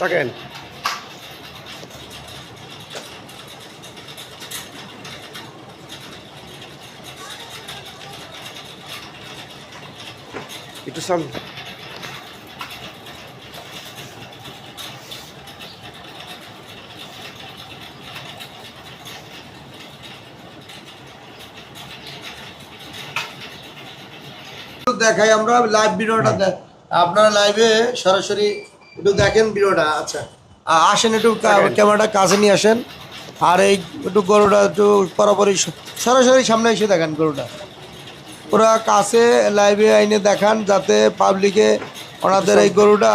থাকেন। একটু সামনে দেখাই আমরা লাইভ ভিডিওটা। আপনারা লাইভে সরাসরি একটু দেখেন ভিডিওটা। আচ্ছা আসেন, একটু ক্যামেরাটা কাছে নিয়ে আসেন। আর এই একটু গরুটা একটু বরাবরই সরাসরি সামনে এসে দেখেন গরুটা পুরা কাছে লাইভে আইনে দেখান, যাতে পাবলিকে ওনাদের এই গরুটা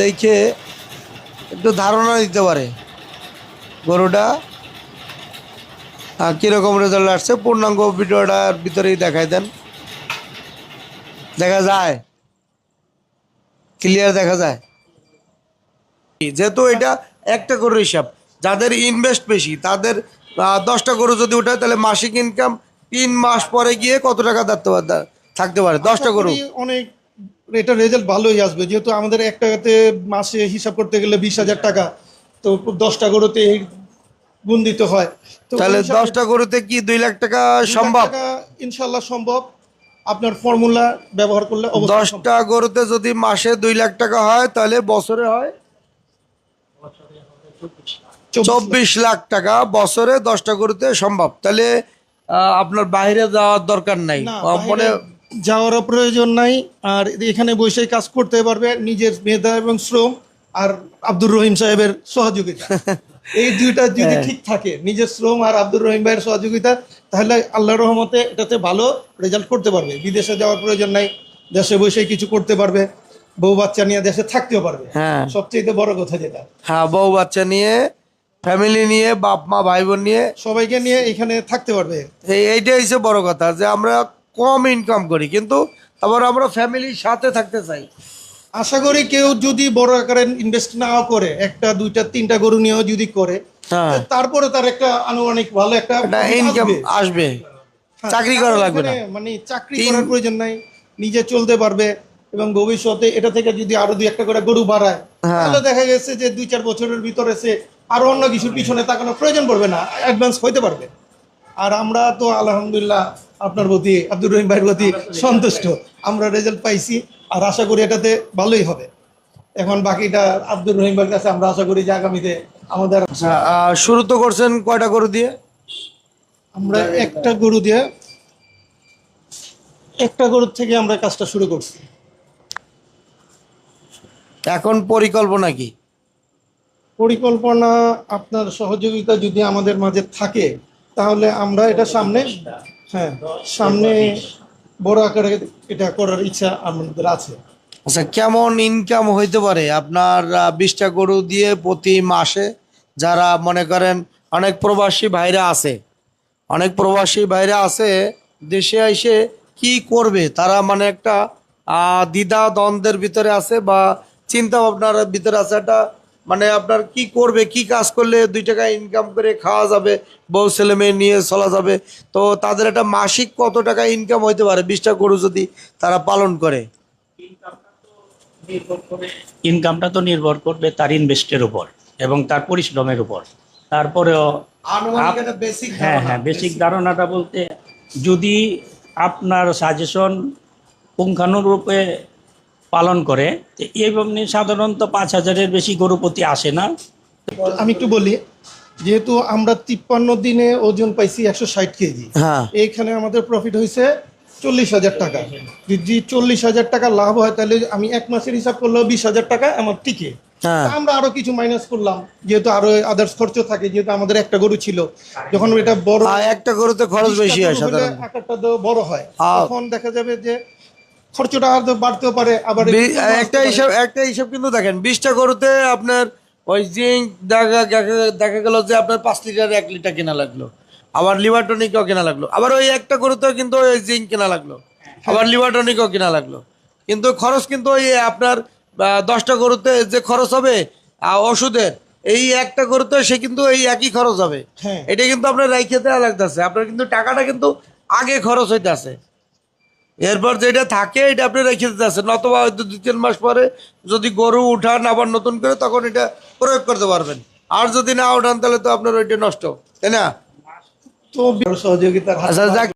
দেখে একটু ধারণা দিতে পারে গরুটা কীরকম রেজাল্ট আসছে। পূর্ণাঙ্গ ভিডিওটার ভিতরেই দেখাই দেন, দেখা যায় ক্লিয়ার দেখা যায়। যেহেতু এটা একটা গরুর হিসাব, যাদের ইনভেস্ট বেশি তাদের 10টা গরু যদি ওঠায় তাহলে মাসিক ইনকাম 3 মাস পরে গিয়ে কত টাকা থাকতে পারে 10টা গরু। অনেক এটা রেজাল্ট ভালোই আসবে, যেহেতু আমাদের একটাতে মাসে হিসাব করতে গেলে 20,000 টাকা, তো 10টা গরুতে গুণ দিতে হয়। তো তাহলে 10টা গরুতে কি 2 লাখ টাকা সম্ভব? ইনশাল্লাহ সম্ভব, আপনার ফর্মুলা ব্যবহার করলে। 10টা গরুতে যদি মাসে 2 লাখ টাকা হয় তাহলে বছরে হয় 24 লাখ টাকা বছরে 10টা গরুতে সম্ভব। তাহলে আপনার বাইরে যাওয়ার দরকার নাই, মনে যাওয়ারও প্রয়োজন নাই। আর এখানে বসে কাজ করতে পারবে নিজের মেধা এবং শ্রম আর আব্দুর রহিম সাহেবের সহযোগিতা। এই দুইটা যদি ঠিক থাকে, নিজের শ্রম আর আব্দুর রহিম ভাইয়ের সহযোগিতা, তাহলে আল্লাহর রহমতে এটাতে ভালো রেজাল্ট করতে পারবে। বিদেশে যাওয়ার প্রয়োজন নাই, দেশে বসে কিছু করতে পারবে, বউ বাচ্চা নিয়ে দেশে থাকতেও পারবে। সবচেয়ে বড় কথা যেটা, বউ বাচ্চা নিয়ে ফ্যামিলি নিয়ে বাপ মা ভাই বোন নিয়ে সবাইকে নিয়ে এখানে থাকতে পারবে। এইটাই হচ্ছে বড় কথা, যে আমরা কম ইনকাম করি কিন্তু আবার আমরা ফ্যামিলির সাথে থাকতে চাই। আশা করি কেউ যদি বড় আকারে ইনভেস্ট নাও করে, 1টা 2টা 3টা গরু নিয়েও যদি করে, তারপরে তার একটা আনুমানিক ভালো একটা ইনকাম আসবে। চাকরি করা লাগবে না, মানে চাকরি করার প্রয়োজন নাই, নিজে চলতে পারবে। এবং ভবিষ্যতে এটা থেকে যদি আরো 2-1টা করে গরু বাড়ায়, তাহলে দেখা গেছে যে 2-4 বছরের ভিতরে সে আরো অন্য কিছুর পিছনে তাকানোর প্রয়োজন পড়বে না, অ্যাডভান্স হইতে পারবে। আর আমরা তো আলহামদুলিল্লাহ আপনার প্রতি, আব্দুর রহিম ভাইয়ের প্রতি সন্তুষ্ট। আমরা রেজাল্ট পাইছি আর আশা করি এটাতে ভালোই হবে। এখন বাকিটা আব্দুর রহিম ভাইয়ের কাছে আমরা আশা করি যে আগামীতে আমাদের। শুরু তো করছেন কয়টা গরু দিয়ে? আমরা একটা গরুর থেকে আমরা কাজটা শুরু করছি। এখন পরিকল্পনা কি? পরিকল্পনা আপনার সহযোগিতা যদি আমাদের মাঝে থাকে, তাহলে আমরা এটা সামনে বড় আকারে এটা করার ইচ্ছা আমাদের আছে। আচ্ছা, কেমন ইনকাম হইতে পারে আপনার 20টা গরু দিয়ে প্রতি মাসে? যারা মনে করেন অনেক প্রবাসী ভাইরা আছে দেশে এসে কি করবে, তারা মানে একটা দ্বিধা দ্বন্দ্বের ভিতরে আছে বা চিন্তা ভাবনার ভিতরে আছে। একটা মানে আপনার কি করবে, কি কাজ করলে 2 টাকা ইনকাম করে খাওয়া যাবে, বউ ছেলে মেয়ে নিয়ে চলা যাবে। তো তাদের একটা মাসিক কত টাকা ইনকাম হইতে পারে 20টা গরু যদি তারা পালন করে? ইনকামটা তো নির্ভর করবে তার ইনভেস্টের উপর এবং তার পরিশ্রমের উপর। তারপরেও বেসিক ধারণাটা বলতে, যদি আপনার সাজেশন পুঙ্খানুরূপে পালন করে, এবং সাধারণত 5,000-এর বেশি গরু প্রতি আসে না। আমি একটু বলি, যেহেতু আমরা 53 দিনে ওজন পাইছি 160 কেজি, এইখানে আমাদের প্রফিট হয়েছে 40,000 টাকা। যদি 40,000 টাকা লাভ হয়, তাহলে আমি 1 মাসের হিসাব করলেও 20,000 টাকা আমার টিকে। আমরা আরো কিছু মাইনাস করলাম, যেহেতু আরো আদার্স খরচ থাকে, যেহেতু আমাদের একটা গরু ছিল, যখন এটা বড় একটা গরুতে খরচ বেশি হয়, আকারটা বড় হয়, তখন দেখা যাবে যে খরচটা আর বাড়তেও পারে। আবার একটা হিসাব কিন্তু দেখেন, 20টা গরুতে আপনার ওই জিঙ্ক দেখা গেল যে আপনার 5 লিটার 1 লিটার কেনা লাগলো, আবার লিভার টনিকও কেনা লাগলো, আবার ওই একটা গরুতেও কিন্তু ওই জিঙ্ক কেনা লাগলো, আবার লিভার টনিকও কেনা লাগলো। কিন্তু খরচ কিন্তু ওই আপনার 10টা গরুতে যে খরচ হবে ওষুধের, এই একটা গরুতে সে কিন্তু এই একই খরচ হবে। এটা কিন্তু আপনার রাইখে দেওয়া লাগতেছে, আপনার কিন্তু টাকাটা কিন্তু আগে খরচ হইতে আছে। এরপর যেটা থাকে এটা আপনি রেখে দিতে আছেন, অথবা হয়তো 2-3 মাস পরে যদি গরু উঠান আবার নতুন করে তখন এটা প্রয়োগ করতে পারবেন। আর যদি না উঠান তাহলে তো আপনার ওইটা নষ্ট, তাই না? তো সহযোগিতার হাত আচ্ছা যাক।